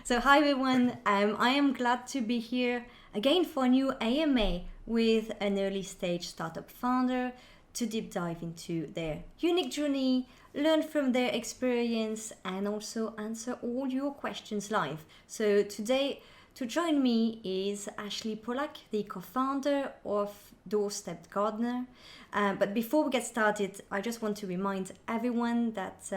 So hi everyone, I am glad to be here again for a new AMA with an early stage startup founder to deep dive into their unique journey, learn from their experience, and also answer all your questions live. So today, to join me is Ashley Pollak, the co-founder of Doorstep Gardener. But before we get started, I just want to remind everyone that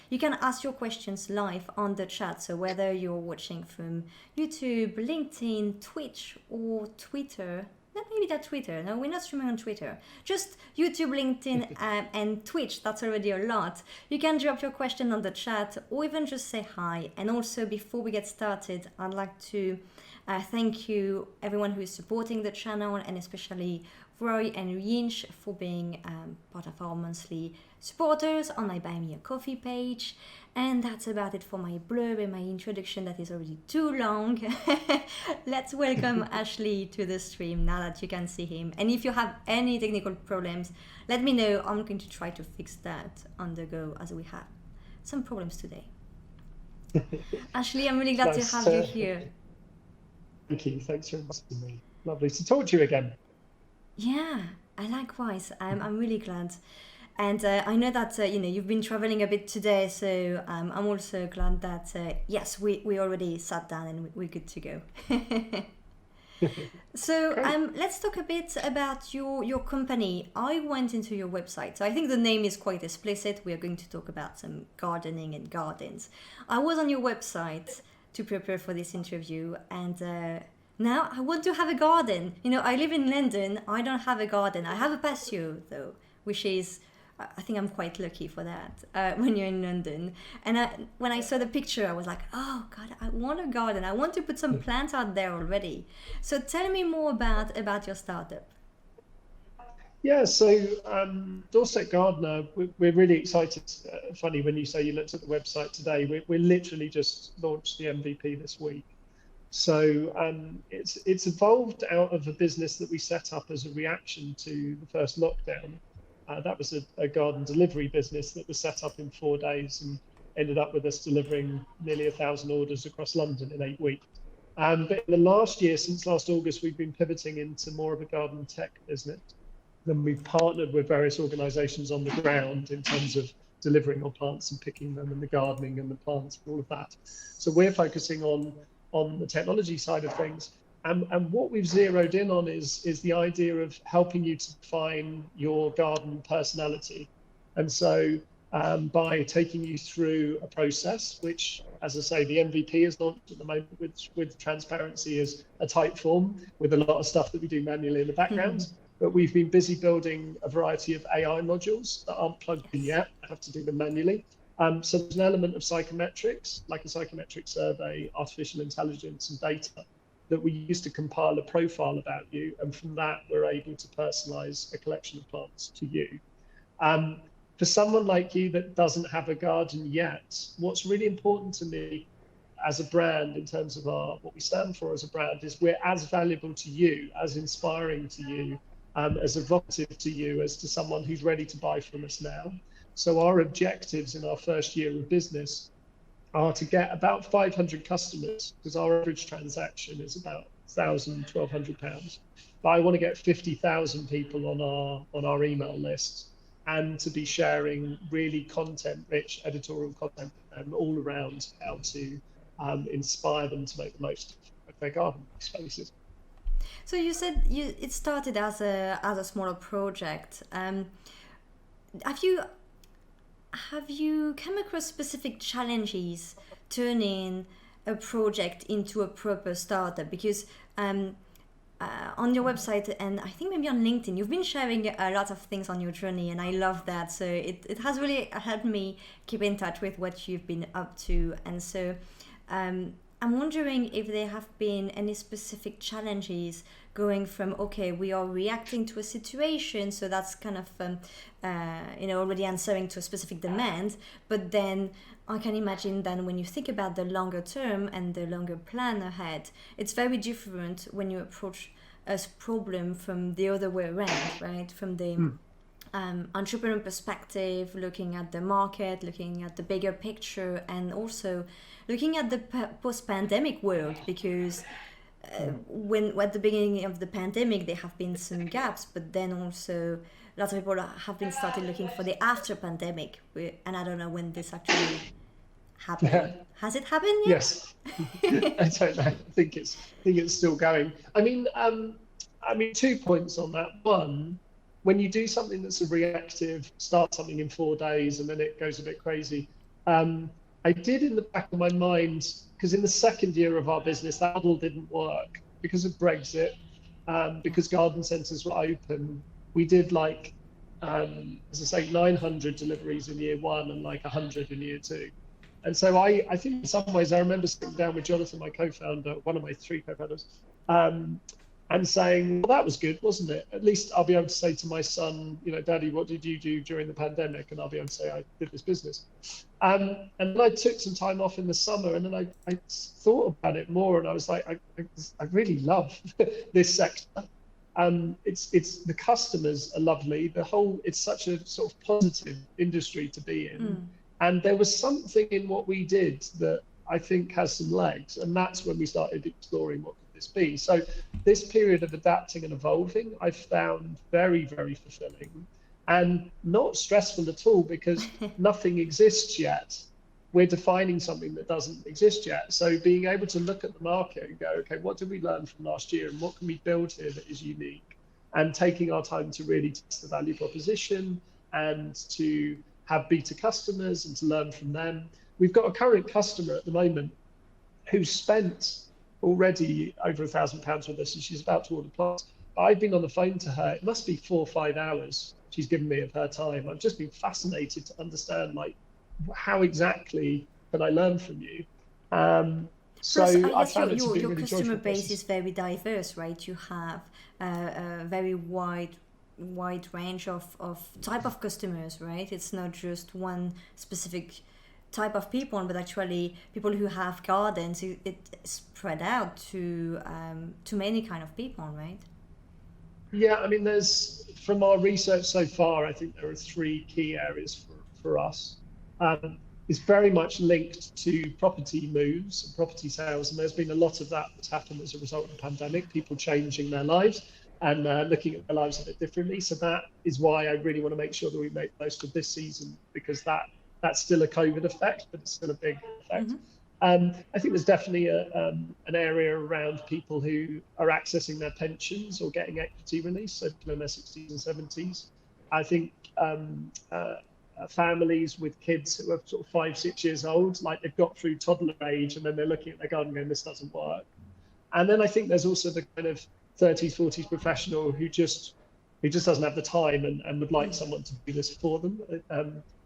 you can ask your questions live on the chat. So whether you're watching from YouTube, LinkedIn, Twitch, or Twitter, not maybe that Twitter. No, we're not streaming on Twitter. Just YouTube, LinkedIn, and Twitch. That's already a lot. You can drop your question on the chat or even just say hi. And also, before we get started, I'd like to thank you, everyone who is supporting the channel, and especially Roy and Yinch for being part of our monthly supporters on my Buy Me a Coffee page. And that's about it for my blurb and my introduction that is already too long. Let's welcome Ashley to the stream now that you can see him. And if you have any technical problems, let me know. I'm going to try to fix that on the go as we have some problems today. Ashley, I'm really glad to have you here. Thank you. Thanks for inviting me. Lovely to talk to you again. Yeah, I likewise. I'm really glad. And I know that you've been traveling a bit today, so I'm also glad that yes, we already sat down and we're good to go. So let's talk a bit about your company. I went into your website, so I think the name is quite explicit. We are going to talk about some gardening and gardens. I was on your website to prepare for this interview, and now I want to have a garden. I live in London. I don't have a garden. I have a patio though, which is, I think I'm quite lucky for that when you're in London. And when I saw the picture, I was like, oh God, I want a garden. I want to put some plants out there already. So tell me more about your startup. Yeah, so Doorstep Gardener, we're really excited. Funny when you say you looked at the website today, we're literally just launched the MVP this week. So it's evolved out of a business that we set up as a reaction to the first lockdown. That was a garden delivery business that was set up in 4 days and ended up with us delivering nearly 1,000 orders across London in 8 weeks. But in the last year, since last August, we've been pivoting into more of a garden tech business. Then we've partnered with various organisations on the ground in terms of delivering on plants and picking them and the gardening and the plants and all of that. So we're focusing on the technology side of things. And what we've zeroed in on is the idea of helping you to define your garden personality. And so by taking you through a process, which, as I say, the MVP is launched at the moment with transparency as a type form with a lot of stuff that we do manually in the background. But we've been busy building a variety of AI modules that aren't plugged in yet. I have to do them manually. So there's an element of psychometrics, like a psychometric survey, artificial intelligence and data that we use to compile a profile about you. And from that, we're able to personalize a collection of plants to you. For someone like you that doesn't have a garden yet, what's really important to me as a brand in terms of what we stand for as a brand is we're as valuable to you, as inspiring to you, as evocative to you as to someone who's ready to buy from us now. So our objectives in our first year of business are to get about 500 customers, because our average transaction is about £1,000, £1,200. But I want to get 50,000 people on our email list, and to be sharing really content-rich editorial content all around how to inspire them to make the most of their garden spaces. So you said it started as a smaller project. Have you come across specific challenges turning a project into a proper startup? Because on your website, and I think maybe on LinkedIn, you've been sharing a lot of things on your journey, and I love that. So it has really helped me keep in touch with what you've been up to. And so I'm wondering if there have been any specific challenges going from, okay, we are reacting to a situation, so that's kind of already answering to a specific demand, but then I can imagine then when you think about the longer term and the longer plan ahead, it's very different when you approach a problem from the other way around, right? From the entrepreneur perspective, looking at the market, looking at the bigger picture, and also looking at the post-pandemic world, because when at the beginning of the pandemic there have been some gaps, but then also lots of people have been started looking for the after pandemic, and I don't know when this actually happened. Has it happened yet? Yes. I don't know. I think it's still going. I mean, 2 points on that. One, when you do something that's a reactive, start something in 4 days and then it goes a bit crazy. I did in the back of my mind, because in the second year of our business, that model didn't work because of Brexit, because garden centres were open. We did as I say, 900 deliveries in year one and like 100 in year two. And so I think in some ways, I remember sitting down with Jonathan, my co-founder, one of my three co-founders, and saying, well, that was good, wasn't it? At least I'll be able to say to my son, Daddy, what did you do during the pandemic? And I'll be able to say, I did this business. And then I took some time off in the summer, and then I thought about it more, and I was like, I really love this sector. It's the customers are lovely. It's such a sort of positive industry to be in. And there was something in what we did that I think has some legs, and that's when we started exploring what could this be. So this period of adapting and evolving, I found very, very fulfilling and not stressful at all, because nothing exists yet. We're defining something that doesn't exist yet. So being able to look at the market and go, okay, what did we learn from last year, and what can we build here that is unique? And taking our time to really test the value proposition and to have beta customers and to learn from them. We've got a current customer at the moment who's spent already over £1,000 with us, and she's about to order plants. I've been on the phone to her, it must be 4 or 5 hours she's given me of her time. I've just been fascinated to understand, how exactly can I learn from you? So I found it to be your really customer joyful base process. is very diverse, right? You have a very wide range of type of customers, right? It's not just one specific type of people, but actually people who have gardens. It's spread out to many kind of people, right? Yeah, I mean, from our research so far, I think there are 3 key areas for us. It's very much linked to property moves and property sales, and there's been a lot of that that's happened as a result of the pandemic, people changing their lives and looking at their lives a bit differently. So that is why I really want to make sure that we make the most of this season, because that's still a COVID effect, but it's still a big effect. I think there's definitely an area around people who are accessing their pensions or getting equity release, so people in their 60s and 70s. I think families with kids who are sort of 5, 6 years old, like they've got through toddler age, and then they're looking at their garden going, this doesn't work. And then I think there's also the kind of 30s, 40s professional who just doesn't have the time and would like someone to do this for them.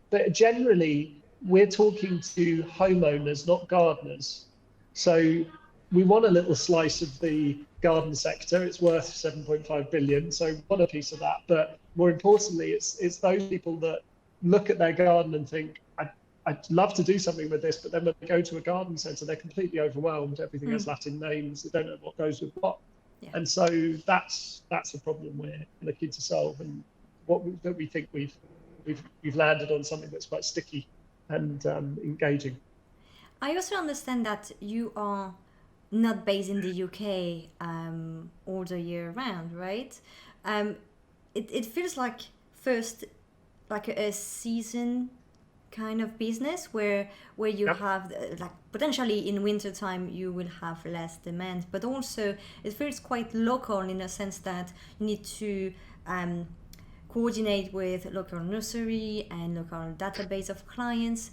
But generally, we're talking to homeowners, not gardeners. So we want a little slice of the garden sector. It's worth 7.5 billion, so we want a piece of that. But more importantly, it's those people that look at their garden and think, I'd love to do something with this, but then when they go to a garden centre, they're completely overwhelmed. Everything has Latin names. They don't know what goes with what. Yeah. And so that's a problem we're looking to solve, and that we think we've landed on something that's quite sticky and engaging. I also understand that you are not based in the UK all the year round, right? It feels like first like a season kind of business where you have like potentially in winter time you will have less demand, but also it feels quite local in a sense that you need to coordinate with local nursery and local database of clients.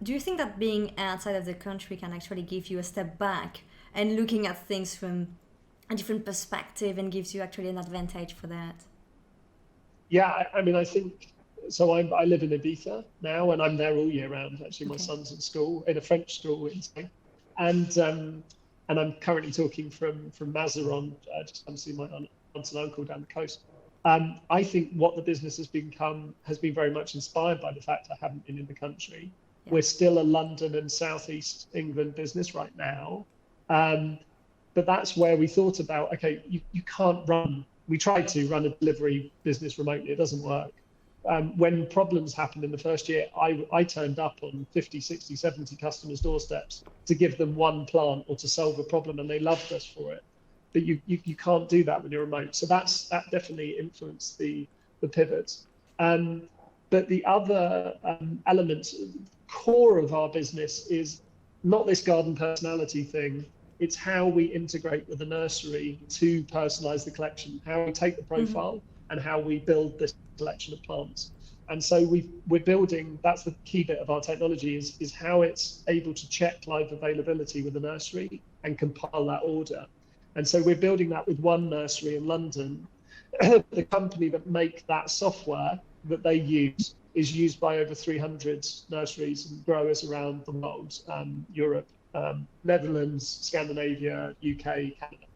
Do you think that being outside of the country can actually give you a step back and looking at things from a different perspective and gives you actually an advantage for that? Yeah, I mean, I think so. I live in Ibiza now, and I'm there all year round. Actually, my son's at school in a French school in Spain, and I'm currently talking from Mazaron, just come see my aunt and uncle down the coast. I think what the business has become has been very much inspired by the fact I haven't been in the country. Yeah. We're still a London and Southeast England business right now, but that's where we thought about, okay, you can't run. We tried to run a delivery business remotely. It doesn't work. when problems happened in the first year, I turned up on 50, 60, 70 customers' doorsteps to give them one plant or to solve a problem, and they loved us for it. But you can't do that when you're remote. So that definitely influenced the pivot. But the other element, core of our business is not this garden personality thing. It's how we integrate with the nursery to personalize the collection, how we take the profile and how we build this collection of plants. And so we're building, that's the key bit of our technology, is how it's able to check live availability with the nursery and compile that order. And so we're building that with one nursery in London. The company that make that software that they use is used by over 300 nurseries and growers around the world, Europe, Netherlands, Scandinavia, UK, Canada.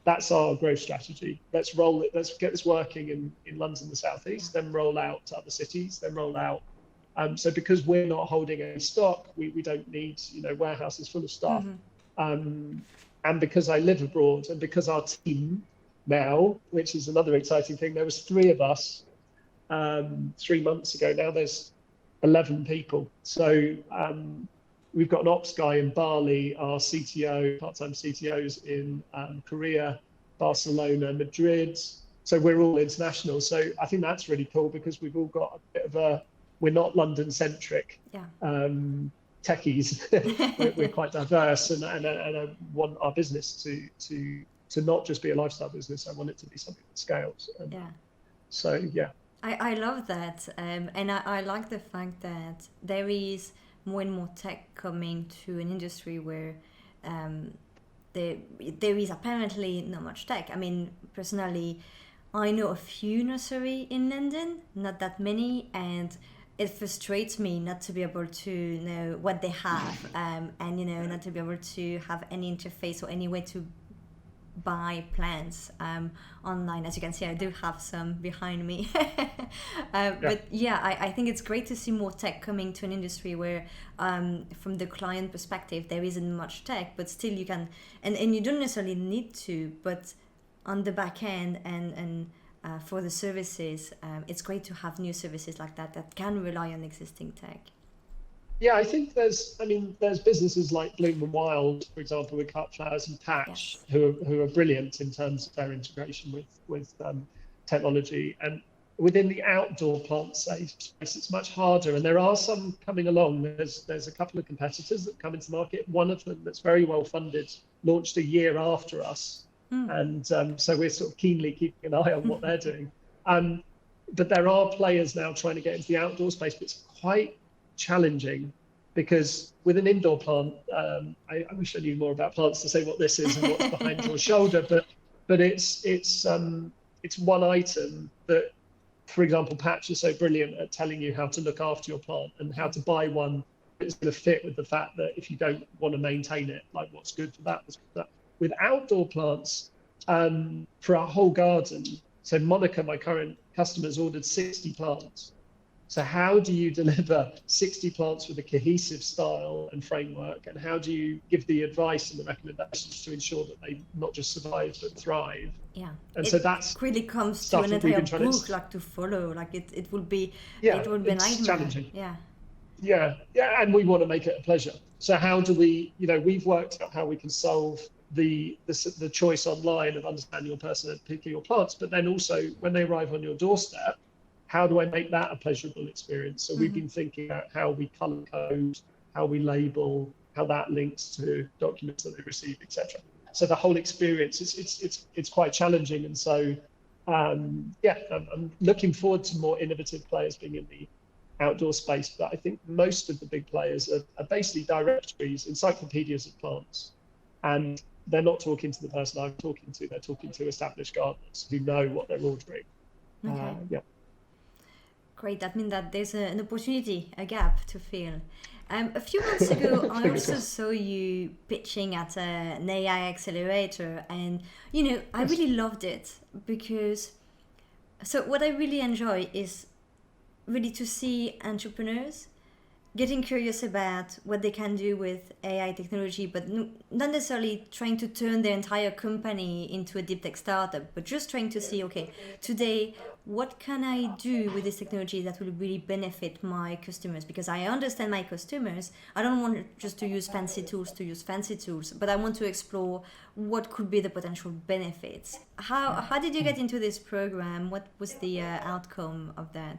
That's our growth strategy. Let's roll it. Let's get this working in London, the southeast, then roll out to other cities, then roll out. So because we're not holding any stock, we don't need warehouses full of stuff. And because I live abroad, and because our team now, which is another exciting thing, there was 3 of us 3 months ago. Now there's 11 people. So we've got an ops guy in Bali, our CTO, part-time CTOs in Korea, Barcelona, Madrid. So we're all international. So I think that's really cool because we've all got a bit of we're not London-centric techies. We're quite diverse, and I want our business to not just be a lifestyle business. I want it to be something that scales. So yeah. I love that, and I like the fact that there is more and more tech coming to an industry where there is apparently not much tech. I mean, personally, I know a few nurseries in London, not that many, and it frustrates me not to be able to know what they have, and not to be able to have any interface or any way to buy plants online. As you can see, I do have some behind me. But yeah, I think it's great to see more tech coming to an industry where from the client perspective there isn't much tech, but still you can, and you don't necessarily need to, but on the back end and for the services, it's great to have new services like that can rely on existing tech. Yeah, I think there's businesses like Bloom and Wild, for example, with cut flowers and Patch, who are brilliant in terms of their integration with technology. And within the outdoor plant space, it's much harder. And there are some coming along. There's a couple of competitors that come into the market. One of them that's very well funded launched a year after us. And so we're sort of keenly keeping an eye on what they're doing. But there are players now trying to get into the outdoor space, but it's quite challenging because with an indoor plant, I wish I knew more about plants to say what this is and what's behind your shoulder, but it's one item that, for example, Patch is so brilliant at telling you how to look after your plant and how to buy one that's going to fit with the fact that if you don't want to maintain it, like what's good for that. With outdoor plants, for our whole garden, so Monica, my current customer, has ordered 60 plants. So how do you deliver 60 plants with a cohesive style and framework? And how do you give the advice and the recommendations to ensure that they not just survive, but thrive? Yeah. And so that's really comes to an entire book like to follow. Like it will be, it will be a nightmare. Challenging. Yeah. And we want to make it a pleasure. So how do we, we've worked out how we can solve the choice online of understanding your person and picking your plants, but then also when they arrive on your doorstep, how do I make that a pleasurable experience? So we've been thinking about how we color code, how we label, how that links to documents that they receive, etc. So the whole experience, it's quite challenging. And so, I'm looking forward to more innovative players being in the outdoor space. But I think most of the big players are basically directories, encyclopedias of plants. And they're not talking to the person I'm talking to, they're talking to established gardeners who know what they're ordering. Okay. Great, that means that there's an opportunity, a gap to fill. A few months ago, I also saw you pitching at an AI accelerator, and I really loved it because. So what I really enjoy is really to see entrepreneurs getting curious about what they can do with AI technology, but not necessarily trying to turn their entire company into a deep tech startup, but just trying to see, okay, today, what can I do with this technology that will really benefit my customers? Because I understand my customers. I don't want just to use fancy tools, but I want to explore what could be the potential benefits. How did you get into this program? What was the outcome of that?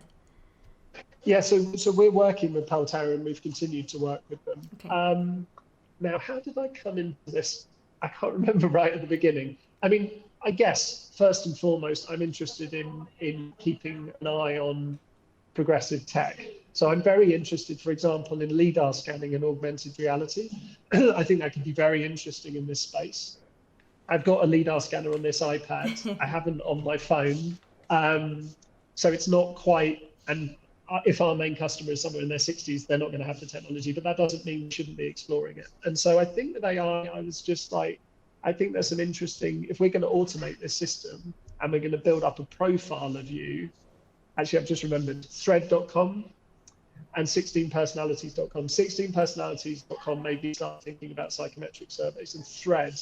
Yeah, so we're working with Paltera and we've continued to work with them. Okay. Now, how did I come into this? I can't remember right at the beginning. I mean, I guess first and foremost, I'm interested in keeping an eye on progressive tech. So I'm very interested, for example, in LiDAR scanning and augmented reality. I think that could be very interesting in this space. I've got a LiDAR scanner on this iPad. I haven't on my phone. So it's not quite, and if our main customer is somewhere in their 60s, they're not going to have the technology, but that doesn't mean we shouldn't be exploring it. And so I think with AI, I was just like, I think there's some interesting, if we're going to automate this system and we're going to build up a profile of you, actually, I've just remembered thread.com and 16personalities.com. 16personalities.com made me start thinking about psychometric surveys, and Thread.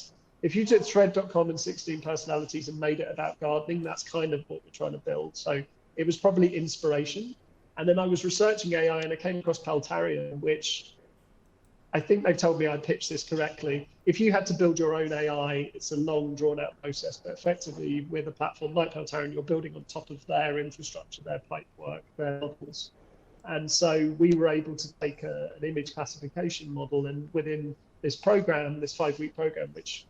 If you took thread.com and 16 personalities and made it about gardening, that's kind of what we're trying to build. So it was probably inspiration. And then I was researching AI and I came across Paltarian, which I think they've told me I pitched this correctly. If you had to build your own AI, it's a long drawn out process, but effectively with a platform like Paltarian, you're building on top of their infrastructure, their pipework, their models. And so we were able to take an image classification model, and within this program, this 5-week program, which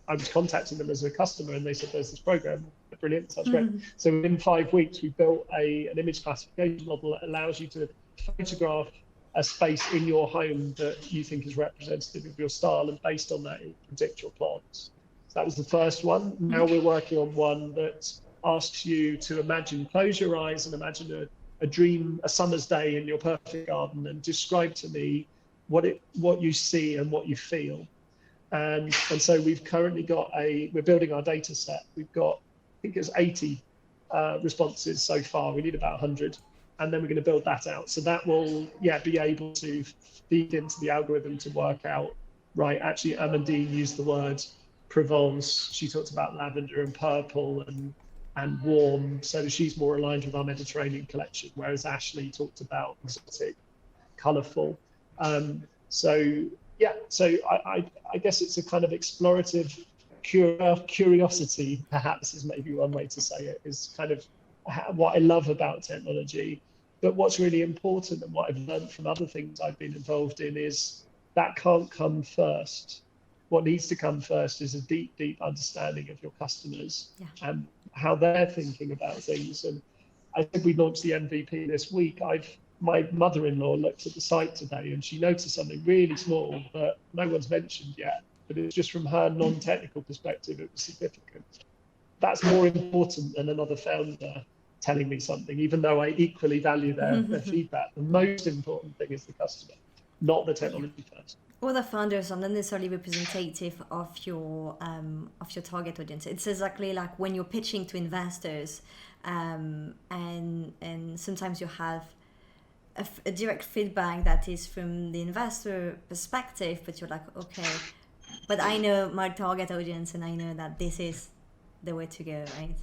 I was contacting them as a customer and they said, there's this program, brilliant, sounds great. So within 5 weeks, we built an image classification model that allows you to photograph a space in your home that you think is representative of your style, and based on that, it will predict your plants. So that was the first one. Now we're working on one that asks you to imagine, close your eyes and imagine a dream, a summer's day in your perfect garden, and describe to me what you see and what you feel. And so we've currently got we're building our data set. We've got, I think it's 80 responses so far. We need about 100. And then we're going to build that out. So that will, be able to feed into the algorithm to work out, right, actually Amandine used the word Provence. She talked about lavender and purple and warm. So she's more aligned with our Mediterranean collection, whereas Ashley talked about exotic, colourful. So I guess it's a kind of explorative curiosity, perhaps is maybe one way to say it, is kind of what I love about technology. But what's really important, and what I've learned from other things I've been involved in, is that can't come first. What needs to come first is a deep, deep understanding of your customers and how they're thinking about things. And I think we launched the MVP this week. My mother-in-law looked at the site today and she noticed something really small that no one's mentioned yet, but it's just from her non-technical perspective, it was significant. That's more important than another founder telling me something, even though I equally value their feedback. The most important thing is the customer, not the technology first. All the founders are not necessarily representative of your target audience. It's exactly like when you're pitching to investors, and sometimes you have a direct feedback that is from the investor perspective, but you're like, okay, but I know my target audience and I know that this is the way to go, right?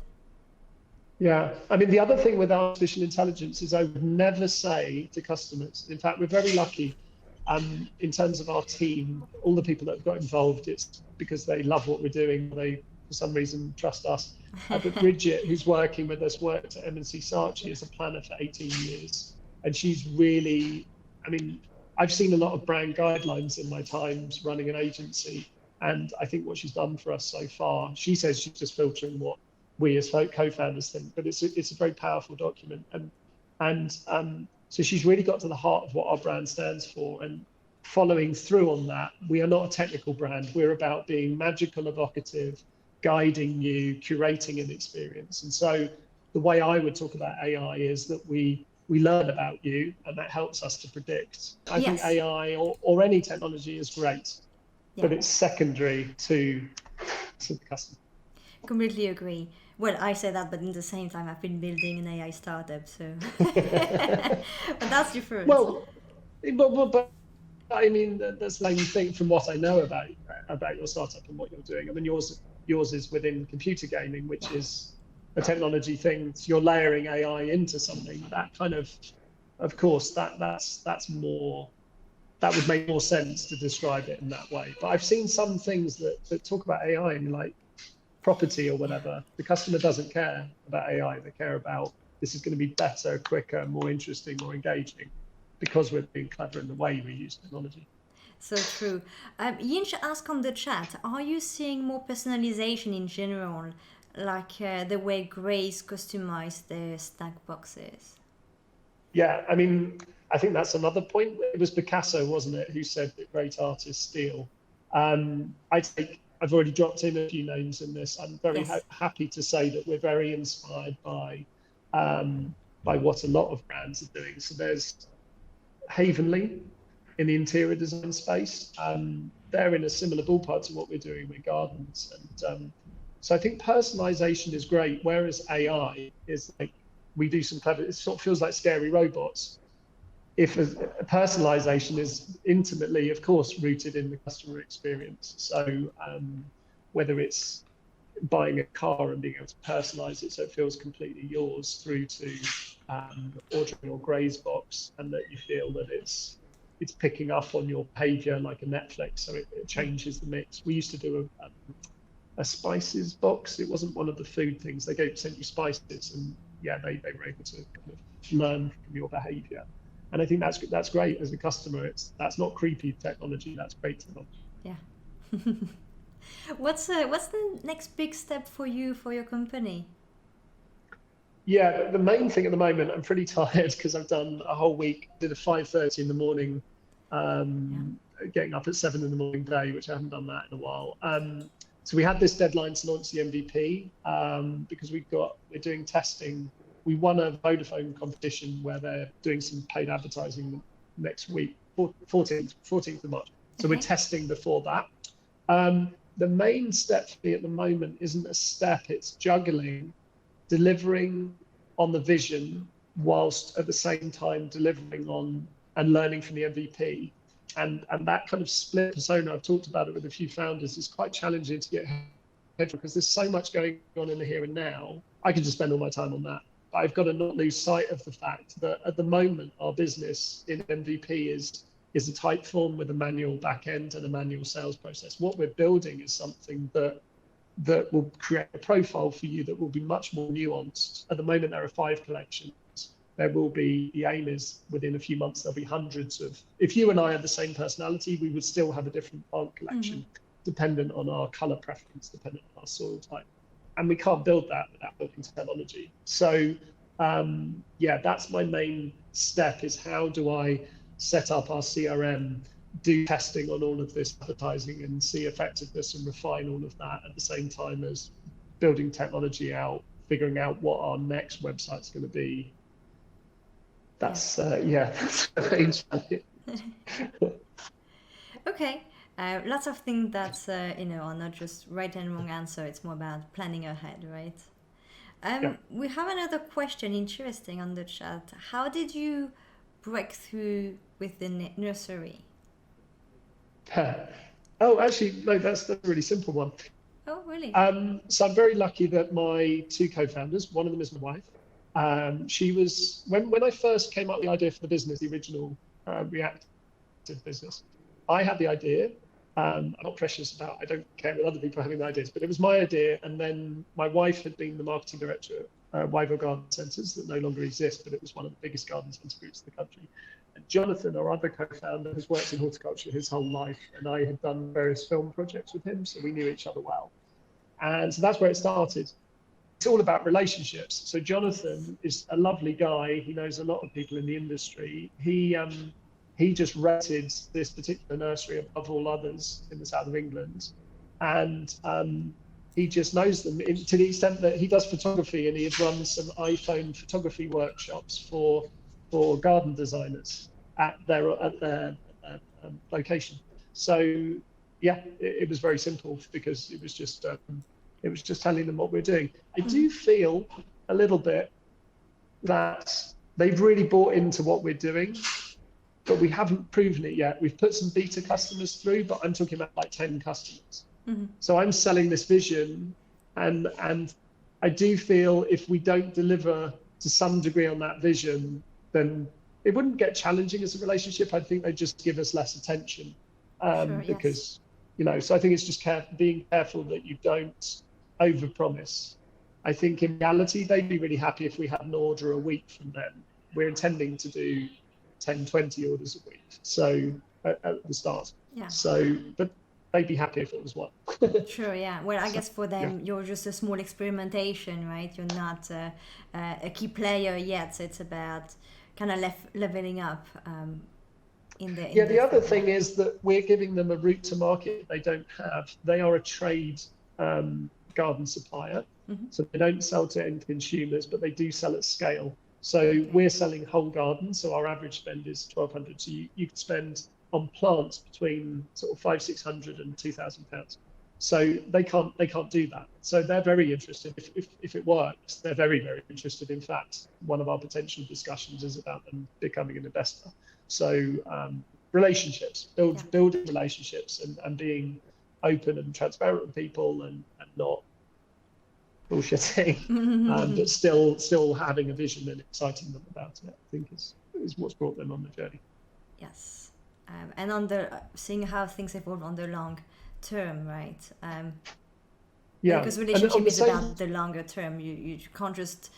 Yeah, I mean, the other thing with artificial intelligence is I would never say to customers, in fact, we're very lucky in terms of our team, all the people that have got involved, it's because they love what we're doing, they for some reason trust us. But Bridget, who's working with us, worked at M&C Saatchi as a planner for 18 years. And she's really, I mean, I've seen a lot of brand guidelines in my times running an agency. And I think what she's done for us so far, she says she's just filtering what we as co-founders think, but it's a very powerful document. And so she's really got to the heart of what our brand stands for. And following through on that, we are not a technical brand. We're about being magical, evocative, guiding you, curating an experience. And so the way I would talk about AI is that we learn about you, and that helps us to predict. I think AI or any technology is great, but it's secondary to the customer. Completely agree. Well, I say that, but at the same time, I've been building an AI startup, so but that's different. Well, But I mean, that's the same thing from what I know about your startup and what you're doing. I mean, yours is within computer gaming, which is a technology thing. So you're layering AI into something that kind of course, that's more, that would make more sense to describe it in that way. But I've seen some things that talk about AI and like property or whatever. The customer doesn't care about AI. They care about this is going to be better, quicker, more interesting, more engaging, because we're being clever in the way we use technology. So true. Yinch asked on the chat, are you seeing more personalization in general, like the way Grace customized their snack boxes? Yeah, I mean, I think that's another point. It was Picasso, wasn't it, who said that great artists steal. I've already dropped in a few names in this. I'm very Yes. happy to say that we're very inspired by what a lot of brands are doing. So there's Havenly in the interior design space. They're in a similar ballpark to what we're doing with gardens. And so I think personalization is great, whereas AI is like, we do some clever, it sort of feels like scary robots. If a personalization is intimately, of course, rooted in the customer experience. So whether it's buying a car and being able to personalize it so it feels completely yours, through to ordering your Graze box and that you feel that it's picking up on your behavior like a Netflix, so it changes the mix. We used to do a spices box. It wasn't one of the food things. They sent you spices, and yeah, they were able to kind of learn from your behavior. And I think that's great as a customer. That's not creepy technology. That's great technology. Yeah. What's the next big step for you for your company? Yeah, the main thing at the moment, I'm pretty tired because I've done a whole week, did a 5:30 in the morning, Yeah. getting up at 7 in the morning day, which I haven't done that in a while. So we had this deadline to launch the MVP because we're doing testing. We won a Vodafone competition where they're doing some paid advertising next week, 14th of March. So we're Okay. testing before that. The main step for me at the moment isn't a step, it's juggling delivering on the vision whilst at the same time delivering on and learning from the MVP. And that kind of split persona, I've talked about it with a few founders, is quite challenging to get ahead because there's so much going on in the here and now. I could just spend all my time on that. But I've got to not lose sight of the fact that at the moment, our business in MVP is a type form with a manual back end and a manual sales process. What we're building is something that will create a profile for you that will be much more nuanced. At the moment, there are 5 collections. There will be, the aim is within a few months, there'll be hundreds of, if you and I had the same personality, we would still have a different plant collection, dependent on our color preference, dependent on our soil type. And we can't build that without building technology. So yeah, that's my main step, is how do I set up our CRM, do testing on all of this advertising and see effectiveness and refine all of that at the same time as building technology out, figuring out what our next website's going to be. That's that's the main challenge. Okay. Lots of things that are not just right and wrong answer. It's more about planning ahead, right? Yeah. We have another question, interesting, on the chat. How did you break through with the nursery? Oh, actually, no, that's a really simple one. Oh, really? So I'm very lucky that my 2 co-founders, one of them is my wife. She was, when I first came up with the idea for the business, the original reactive business, I had the idea. I'm not precious about, I don't care with other people having the ideas, but it was my idea. And then my wife had been the marketing director at Wyville Garden Centres that no longer exist, but it was one of the biggest garden centre groups in the country. And Jonathan, our other co-founder, has worked in horticulture his whole life, and I had done various film projects with him, so we knew each other well. And so that's where it started. It's all about relationships. So Jonathan is a lovely guy. He knows a lot of people in the industry. He just rated this particular nursery above all others in the south of England, and he just knows them to the extent that he does photography, and he had run some iPhone photography workshops for garden designers at their location. So yeah, it was very simple because it was just telling them what we're doing. I do feel a little bit that they've really bought into what we're doing, but we haven't proven it yet. We've put some beta customers through, but I'm talking about like 10 customers. So I'm selling this vision, and I do feel if we don't deliver to some degree on that vision, then it wouldn't get challenging as a relationship. I think they just give us less attention, because, so I think it's just being careful that you don't overpromise. I think in reality, they'd be really happy if we had an order a week from them. We're intending to do 10, 20 orders a week. So at the start. Yeah. So, but they'd be happy if it was one. Sure, yeah. Well, I guess for them, you're just a small experimentation, right? You're not a key player yet. So it's about kind of leveling up the other thing is that we're giving them a route to market they don't have. They are a trade garden supplier. So they don't sell to end consumers, but they do sell at scale. So we're selling whole gardens. So our average spend is 1,200. So you could spend on plants between sort of 500, 600 and 2,000 pounds. So they can't do that. So they're very interested. If it works, they're very, very interested. In fact, one of our potential discussions is about them becoming an investor. So relationships, building relationships and being open and transparent with people and not bullshitting, but still having a vision and exciting them about it, I think is what's brought them on the journey. Yes. And seeing how things evolve on the long term, right? Because relationship is about the longer term. You can't just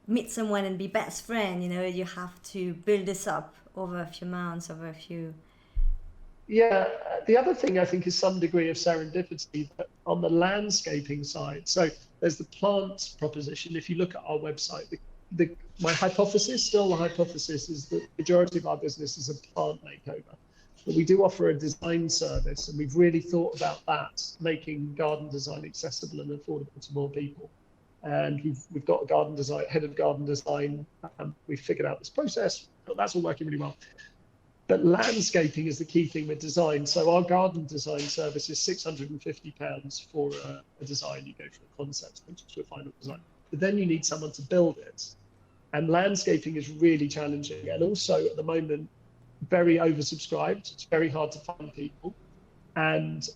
meet someone and be best friend. You have to build this up over a few months, over a few. Yeah, the other thing I think is some degree of serendipity on the landscaping side. So there's the plant proposition. If you look at our website, my hypothesis is that the majority of our business is a plant makeover. But we do offer a design service, and we've really thought about that, making garden design accessible and affordable to more people. And we've got a head of garden design. We've figured out this process, but that's all working really well. But landscaping is the key thing with design. So our garden design service is £650 for a design. You go from a concept to a final design. But then you need someone to build it. And landscaping is really challenging. And also at the moment, very oversubscribed. It's very hard to find people. And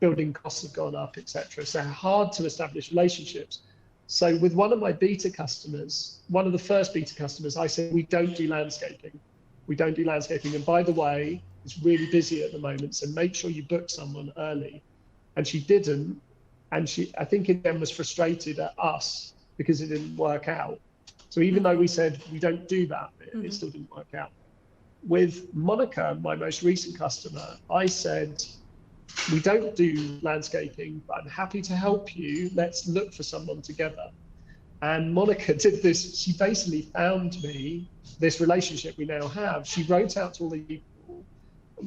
building costs have gone up, etc. So hard to establish relationships. So with one of my beta customers, one of the first beta customers, I said, we don't do landscaping. We don't do landscaping. And by the way, it's really busy at the moment. So make sure you book someone early. And she didn't. And I think again was frustrated at us because it didn't work out. So even though we said we don't do that, it still didn't work out. With Monica, my most recent customer, I said, we don't do landscaping, but I'm happy to help you. Let's look for someone together. And Monica did this. She basically found me this relationship we now have. She wrote out to all the people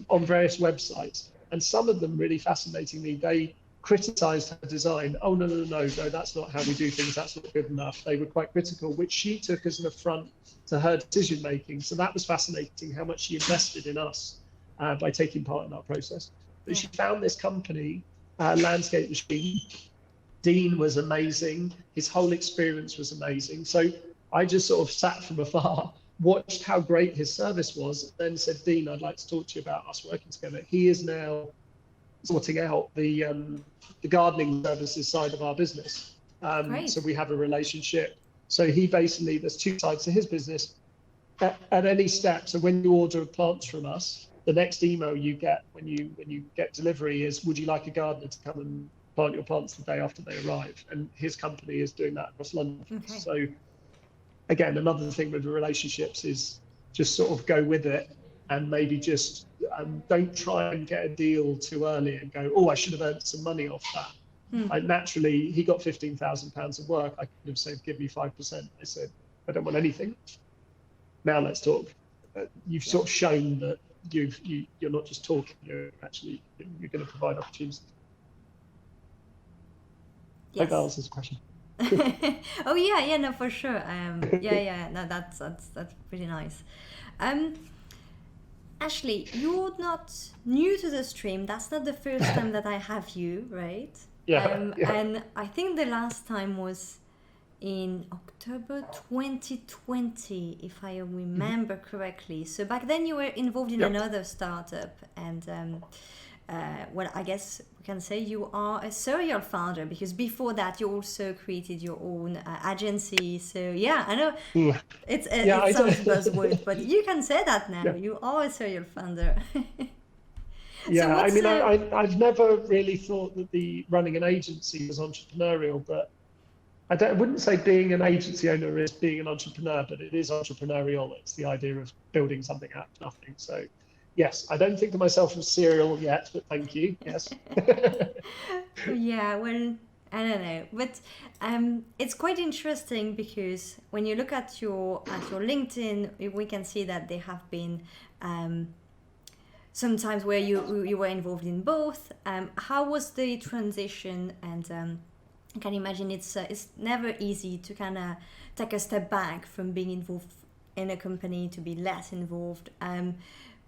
on various websites, and some of them really fascinatingly, they criticized her design. Oh, no, that's not how we do things. That's not good enough. They were quite critical, which she took as an affront to her decision making. So that was fascinating how much she invested in us by taking part in our process. But she found this company, Landscape Machine. Dean was amazing. His whole experience was amazing. So I just sort of sat from afar, watched how great his service was, then said, Dean, I'd like to talk to you about us working together. He is now sorting out the gardening services side of our business. So we have a relationship. So he basically, there's two sides to his business. At any step, so when you order plants from us, the next email you get when you get delivery is, would you like a gardener to come and plant your plants the day after they arrive? And his company is doing that across London. Okay. So again, another thing with the relationships is just sort of go with it, and maybe just don't try and get a deal too early and go, oh, I should have earned some money off that. Naturally, he got £15,000 of work. I could have said, give me 5%. I said, I don't want anything. Now let's talk. You've sort of shown that you're not just talking, you're going to provide opportunities. Yes. Hope that answers the question. Oh yeah, no, for sure. No, that's pretty nice. Ashley, you're not new to the stream. That's not the first time that I have you, right? Yeah. And I think the last time was in October 2020, if I Mhm. remember correctly. So back then you were involved in Yep. another startup, and well, I guess we can say you are a serial founder because before that you also created your own agency. So yeah, I know Ooh. Yeah, it I sounds don't. buzzword, but you can say that now. Yeah. You are a serial founder. So Yeah, I what's mean, I've never really thought that the running an agency was entrepreneurial, but I wouldn't say being an agency owner is being an entrepreneur, but it is entrepreneurial. It's the idea of building something out of nothing. So, yes, I don't think of myself as serial yet, but thank you. Yes. Yeah, well, I don't know, but it's quite interesting because when you look at your LinkedIn, we can see that there have been um, sometimes where you were involved in both. How was the transition? And I can imagine it's never easy to kind of take a step back from being involved in a company to be less involved.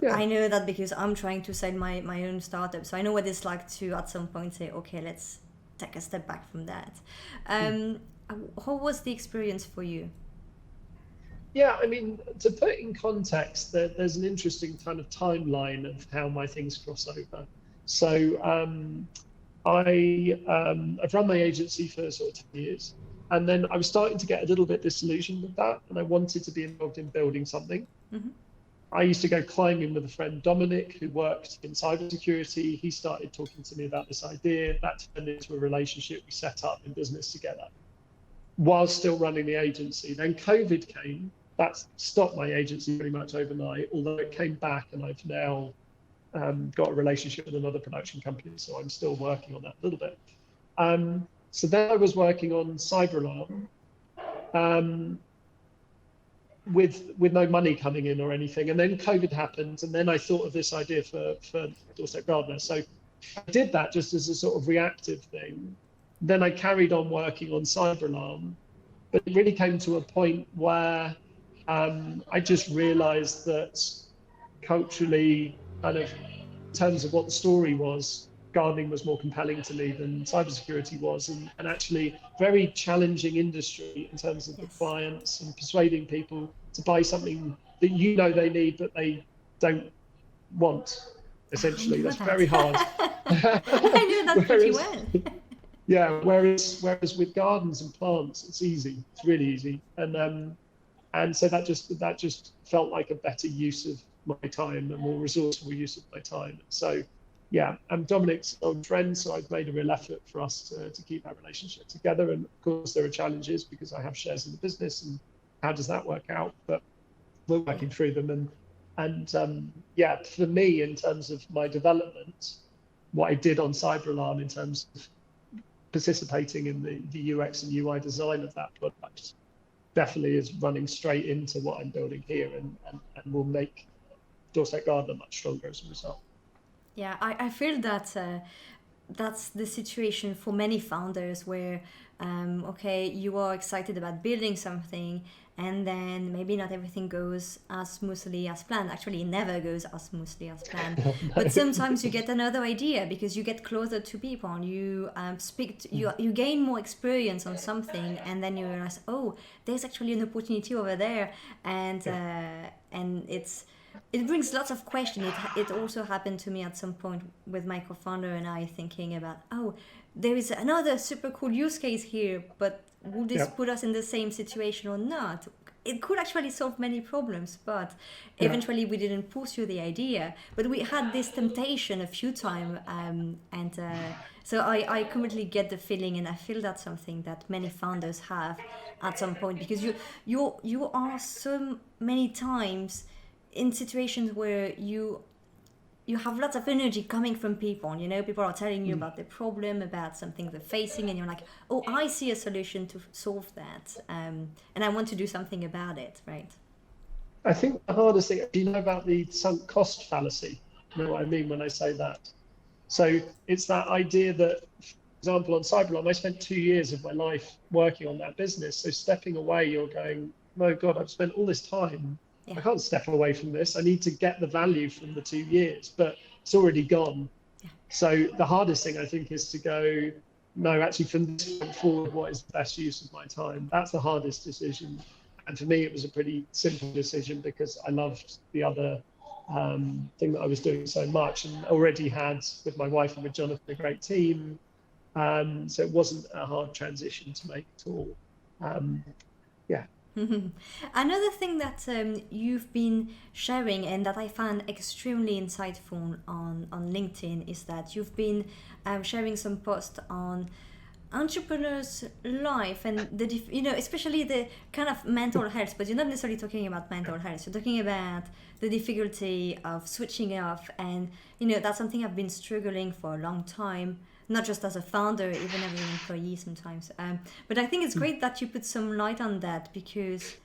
Yeah. I know that because I'm trying to sell my own startup, so I know what it's like to at some point say, okay, let's take a step back from that. Um, how was the experience for you? Yeah, I mean, to put it in context, there's an interesting kind of timeline of how my things cross over. So I've run my agency for sort of 10 years, and then I was starting to get a little bit disillusioned with that, and I wanted to be involved in building something. Mm-hmm. I used to go climbing with a friend, Dominic, who worked in cybersecurity. He started talking to me about this idea. That turned into a relationship we set up in business together while still running the agency. Then COVID came. That stopped my agency pretty much overnight, although it came back, and I've now got a relationship with another production company. So I'm still working on that a little bit. So then I was working on Cyber Alarm. With no money coming in or anything. And then COVID happened, and then I thought of this idea for Doorstep Gardener. So I did that just as a sort of reactive thing. Then I carried on working on Cyber Alarm, but it really came to a point where I just realized that culturally, kind of in terms of what the story was, gardening was more compelling to me than cybersecurity was, and actually very challenging industry in terms of the Yes. clients and persuading people to buy something that you know they need but they don't want. I Essentially, know that's very that. hard. I know that pretty whereas, well. yeah, whereas with gardens and plants, it's easy. It's really easy, and so that just felt like a better use of my time, a more resourceful use of my time. So yeah, I'm Dominic's old friend, so I've made a real effort for us to keep that relationship together. And of course there are challenges because I have shares in the business, and how does that work out? But we're Yeah. working through them. And yeah, for me, in terms of my development, what I did on Cyber Alarm in terms of participating in the UX and UI design of that product definitely is running straight into what I'm building here, and will make Doorstep Gardener much stronger as a result. Yeah, I feel that that's the situation for many founders where okay, you are excited about building something, and then maybe not everything goes as smoothly as planned. Actually, it never goes as smoothly as planned, but sometimes you get another idea because you get closer to people and you you gain more experience on something, and then you realize, oh, there's actually an opportunity over there. Yeah. And it brings lots of questions. It also happened to me at some point with my co-founder and I, thinking about, oh, there is another super cool use case here, but will this Yeah. put us in the same situation or not? It could actually solve many problems, but Yeah. eventually we didn't pursue the idea. But we had this temptation a few times, and so I completely get the feeling, and I feel that's something that many founders have at some point, because you are so many times in situations where you have lots of energy coming from people. You know, people are telling you Mm. about the problem, about something they're facing, and you're like, oh, I see a solution to solve that, and I want to do something about it, right? I think the hardest thing, do you know about the sunk cost fallacy? You know what I mean when I say that? So it's that idea that, for example, on Cyber Alarm, I spent 2 years of my life working on that business. So stepping away, you're going, oh God, I've spent all this time. Yeah, I can't step away from this. I need to get the value from the 2 years, but it's already gone. yeah, So the hardest thing I think is to go, no, actually from this point forward, what is the best use of my time? That's the hardest decision. And for me, it was a pretty simple decision because I loved the other thing that I was doing so much, and already had with my wife and with Jonathan a great team. So it wasn't a hard transition to make at all. Um, yeah. Another thing that you've been sharing and that I found extremely insightful on LinkedIn is that you've been sharing some posts on entrepreneurs' life and especially the kind of mental health, but you're not necessarily talking about mental health. You're talking about the difficulty of switching off, and that's something I've been struggling for a long time, not just as a founder, even as an employee sometimes. But I think it's great that you put some light on that, because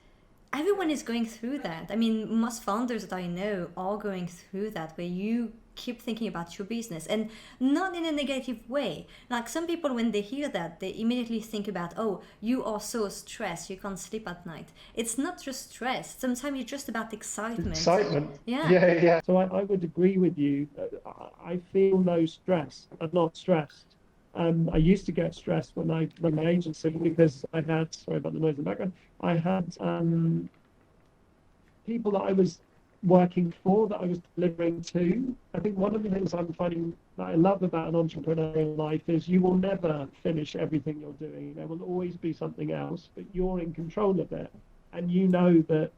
everyone is going through that. I mean, most founders that I know are going through that, where you keep thinking about your business, and not in a negative way. Like some people, when they hear that, they immediately think about, oh, you are so stressed, you can't sleep at night. It's not just stress. Sometimes it's just about excitement. Excitement. Yeah. Yeah. So I would agree with you. I feel no stress. I'm not stressed. I used to get stressed when I ran my agency because I had, sorry about the noise in the background, I had people that I was working for, that I was delivering to. I think one of the things I'm finding that I love about an entrepreneurial life is you will never finish everything you're doing. There will always be something else, but you're in control of it. And you know that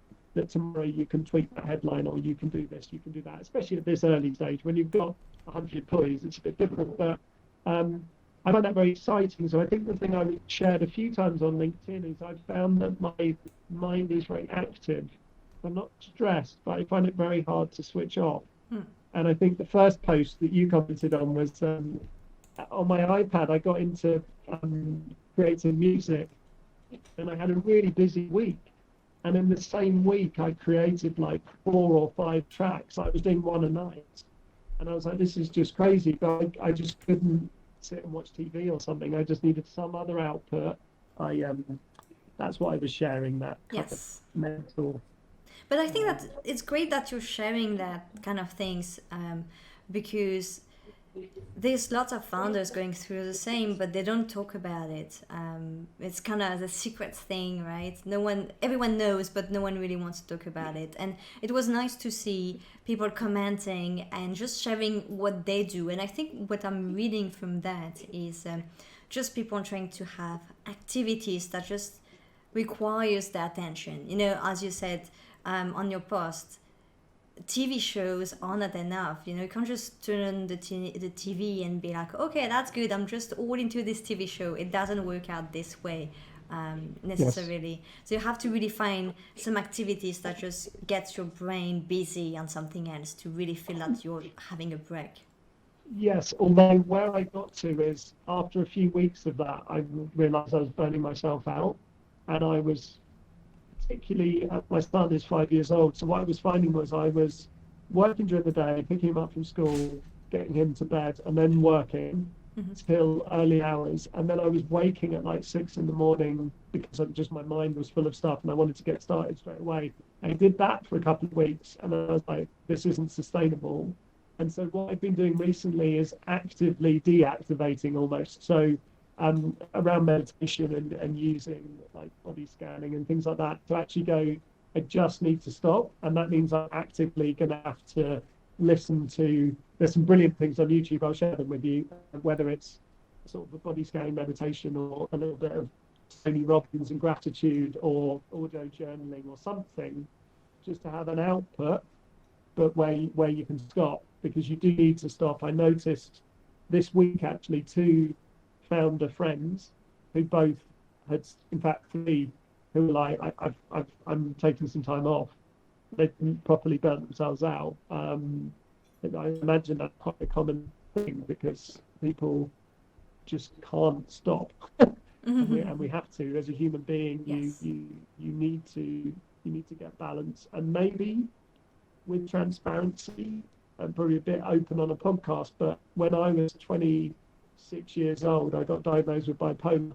tomorrow you can tweak that headline, or you can do this, you can do that, especially at this early stage. When you've got 100 employees, it's a bit different, but I find that very exciting. So I think the thing I've shared a few times on LinkedIn is I've found that my mind is very active. I'm not stressed, but I find it very hard to switch off. And I think the first post that you commented on was on my iPad. I got into creating music, and I had a really busy week. And in the same week, I created like 4 or 5 tracks. I was doing one a night, and I was like, this is just crazy. But I just couldn't sit and watch TV or something. I just needed some other output. That's what I was sharing, that kind of mental. But I think that it's great that you're sharing that kind of things, because there's lots of founders going through the same, but they don't talk about it. It's kind of the secret thing, right? Everyone knows, but no one really wants to talk about it. And it was nice to see people commenting and just sharing what they do. And I think what I'm reading from that is just people trying to have activities that just requires the attention. As you said, on your post, TV shows are not enough. You can't just turn on the TV and be like, okay, that's good, I'm just all into this TV show. It doesn't work out this way necessarily. Yes. So you have to really find some activities that just gets your brain busy on something else to really feel that you're having a break. Yes, although where I got to is after a few weeks of that, I realized I was burning myself out, and I was particularly, my son is 5 years old, so what I was finding was I was working during the day, picking him up from school, getting him to bed, and then working till early hours, and then I was waking at like 6 in the morning because my mind was full of stuff and I wanted to get started straight away. I did that for a couple of weeks, and I was like, this isn't sustainable. And so what I've been doing recently is actively deactivating almost. So around meditation and using like body scanning and things like that to actually go, I just need to stop. And that means I'm actively going to have to listen to, there's some brilliant things on YouTube, I'll share them with you, whether it's sort of a body scanning meditation or a little bit of Tony Robbins and gratitude or audio journaling or something, just to have an output, but where you can stop, because you do need to stop. I noticed this week actually 2 founder friends who both had, in fact 3, who were like, I'm taking some time off. They didn't properly burn themselves out. And I imagine that's quite a common thing because people just can't stop. And we have to, as a human being. Yes. You need to get balance, and maybe with transparency and probably a bit open on a podcast. But when I was 26 years old, I got diagnosed with bipolar,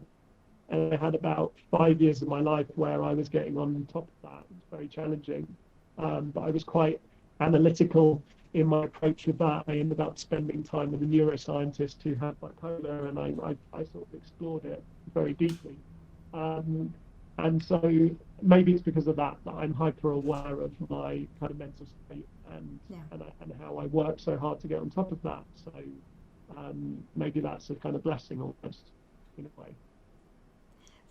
and I had about 5 years of my life where I was getting on top of that. It was very challenging, but I was quite analytical in my approach with that. I ended up spending time with a neuroscientist who had bipolar, and I sort of explored it very deeply. And so maybe it's because of that I'm hyper aware of my kind of mental state and how I work so hard to get on top of that. So maybe that's a kind of blessing almost in a way.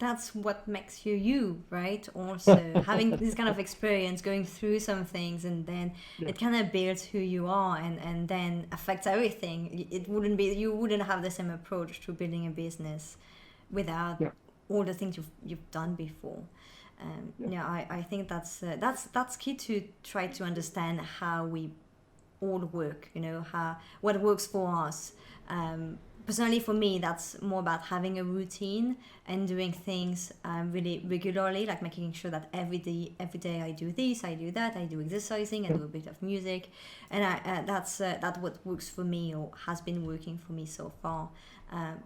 That's what makes you you, right? Also having this kind of experience, going through some things, and then it kind of builds who you are, and then affects everything. You wouldn't have the same approach to building a business without all the things you've done before. I think that's key to try to understand how we all work. What works for us. Personally, for me, that's more about having a routine and doing things really regularly, like making sure that every day I do this, I do that, I do exercising, I do a bit of music, and that's what works for me, or has been working for me so far.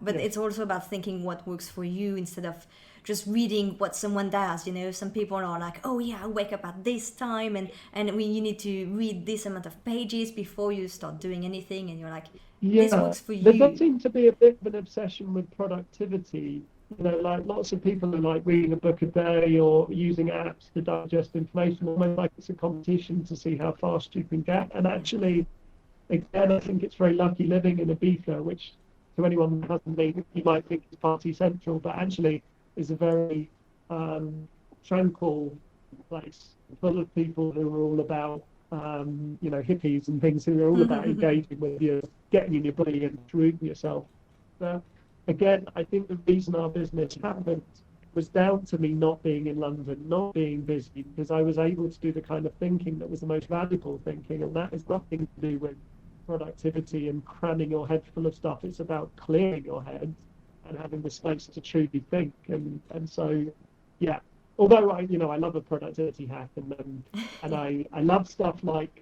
But it's also about thinking what works for you instead of just reading what someone does. Some people are like, oh yeah, I wake up at this time, and you need to read this amount of pages before you start doing anything, and you're like, this works for you. There does seem to be a bit of an obsession with productivity. Like lots of people are like reading a book a day or using apps to digest information, almost like it's a competition to see how fast you can get. And actually, again, I think it's very lucky living in Ibiza, which to anyone who hasn't been, you might think is party central, but actually is a very tranquil place full of people who are all about hippies and things who are all about engaging with you, getting in your body and through yourself. So again, I think the reason our business happened was down to me not being in London, not being busy, because I was able to do the kind of thinking that was the most valuable thinking, and that has nothing to do with productivity and cramming your head full of stuff. It's about clearing your head and having the space to truly think. And so, although I love a productivity hack, and I love stuff like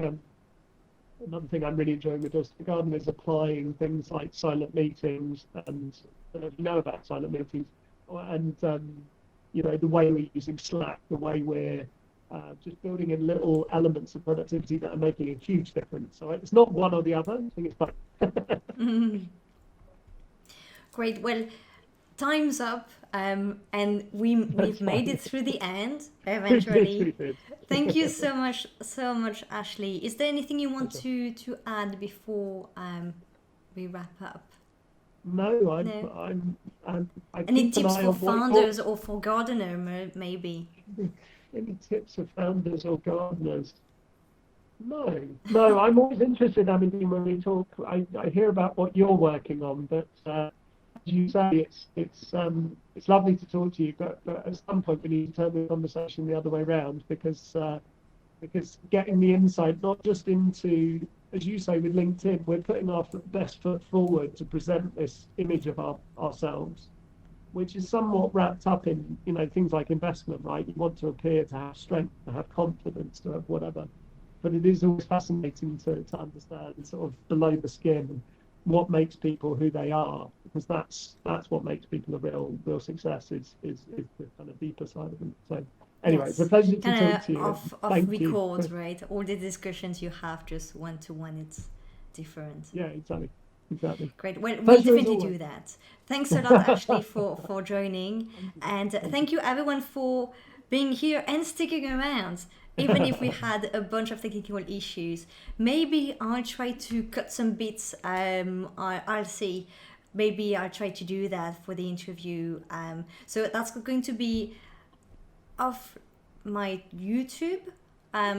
another thing I'm really enjoying with Doorstep Gardener is applying things like silent meetings, and I don't know if you know about silent meetings, and the way we're using Slack, the way we're just building in little elements of productivity that are making a huge difference. So it's not one or the other. I think it's both. Great. Well, time's up, and we've made it through the end eventually. Thank you so much, Ashley. Is there anything you want to add before we wrap up? No, I'm any tips for founders or for gardener maybe? Any tips for founders or gardeners? No, I'm always interested, Amandine, when we talk. I hear about what you're working on, but as you say, it's lovely to talk to you, but at some point we need to turn the conversation the other way around, because getting the insight, not just into, as you say, with LinkedIn, we're putting our best foot forward to present this image of ourselves, which is somewhat wrapped up in things like investment, right? You want to appear to have strength, to have confidence, to have whatever. But it is always fascinating to understand sort of below the skin what makes people who they are, because that's what makes people a real success is the kind of deeper side of them. So anyway, it's a pleasure to talk to you. Off record, right? All the discussions you have just one-to-one, it's different. Yeah, exactly. Great. Well, we'll definitely do that. Thanks a lot, Ashley, for joining. And thank you, everyone, for being here and sticking around. Even if we had a bunch of technical issues, maybe I'll try to cut some bits. I'll see. Maybe I'll try to do that for the interview. So that's going to be off my YouTube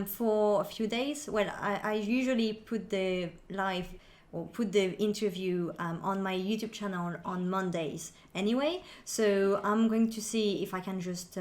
for a few days. Well, I usually put the live or put the interview on my YouTube channel on Mondays anyway. So I'm going to see if I can just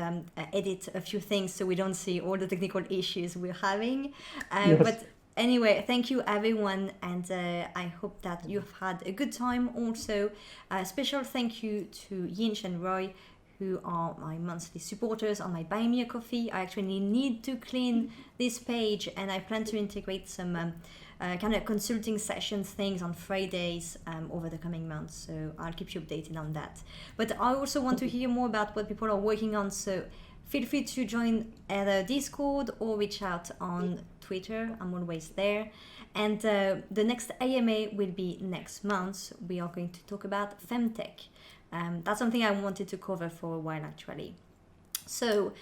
edit a few things so we don't see all the technical issues we're having. Yes. But anyway, thank you everyone, and I hope that you've had a good time also. A special thank you to Yinch and Roy, who are my monthly supporters on my Buy Me a Coffee. I actually need to clean this page, and I plan to integrate some kind of consulting sessions things on Fridays over the coming months, so I'll keep you updated on that. But I also want to hear more about what people are working on, so feel free to join either Discord or reach out on Twitter. I'm always there. And the next AMA will be next month. We are going to talk about femtech. That's something I wanted to cover for a while actually. So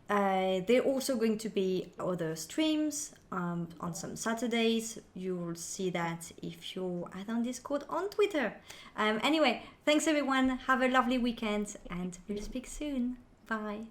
there are also going to be other streams on some Saturdays. You'll see that if you add on Discord on Twitter. Anyway, thanks everyone. Have a lovely weekend and we'll speak soon. Bye.